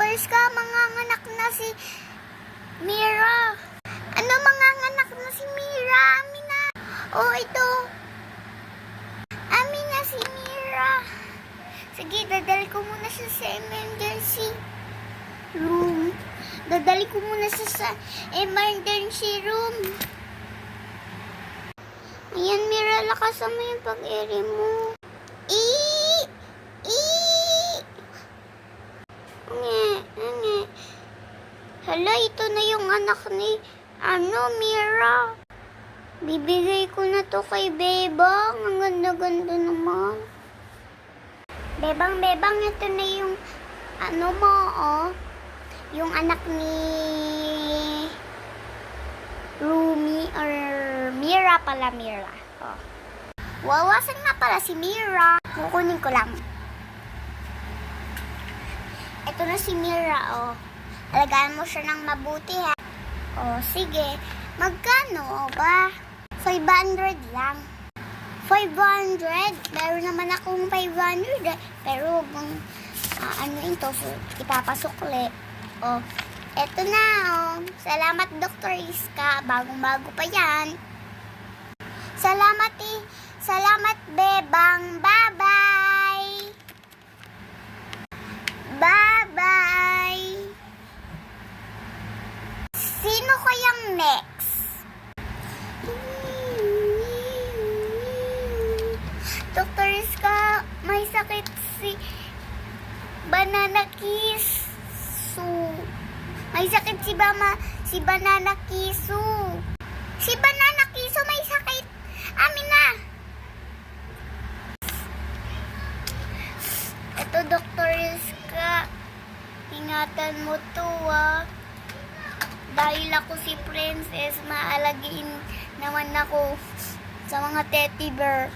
Dr. Ska, manganganak na si Mira. Ano manganganak na si Mira? Amina. Oh, ito. Amina si Mira. Sige, dadali ko muna siya sa emergency room. Dadali ko muna siya sa emergency room. Ayan, Mira, lakasan mo yung pag-ere mo. Hala, ito na yung anak ni, Mira. Bibigay ko na to kay Bebang. Ang ganda-ganda naman. Bebang, ito na yung, mo, oh. Yung anak ni Rumi, or Mira pala, Mira. Oh. Wawasan na pala si Mira. Kukunin ko lang. Ito na si Mira, oh. Alagaan mo siya ng mabuti, ha. Oh, sige. Magkano ba? 500 lang. 500? Meron naman akong 500, eh. Pero, ito, so, ipapasok ulit. Oh, eto na, oh. Salamat, Dr. Iska. Bagong-bago pa yan. Salamat, Salamat, Bebang. Bye-bye. Bye-bye. Sino kayang next? Dr. Iska, may sakit si Banana Kiss. May sakit si Banana Kisu. Si Banana Kisu may sakit. Amina. Ito, Dr. Iska. Ingatan mo to, ah. Dahil ako si Princess, maalagin naman ako sa mga teddy bear.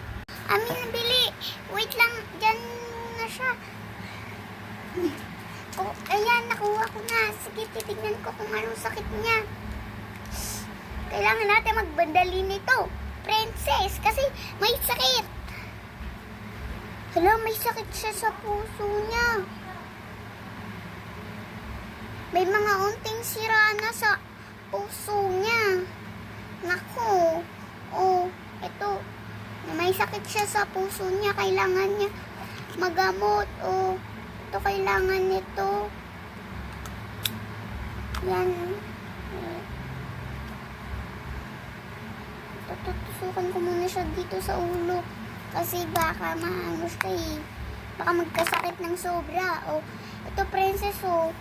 Amina, bili. Wait lang. Diyan na siya. Oh, ayan, nakuha ko na. Sige, titignan ko kung anong sakit niya. Kailangan natin magbandali nito, Princess, kasi may sakit. Hala, may sakit siya sa puso niya. May mga unting sira na sa puso niya. Naku. Oh, ito. May sakit siya sa puso niya. Kailangan niya magamot. Oh, ito kailangan nito. Yan. Tutusukan ko muna siya dito sa ulo. Kasi baka maano siya, eh. Baka magkasakit ng sobra. Oh, ito, Princess, oh.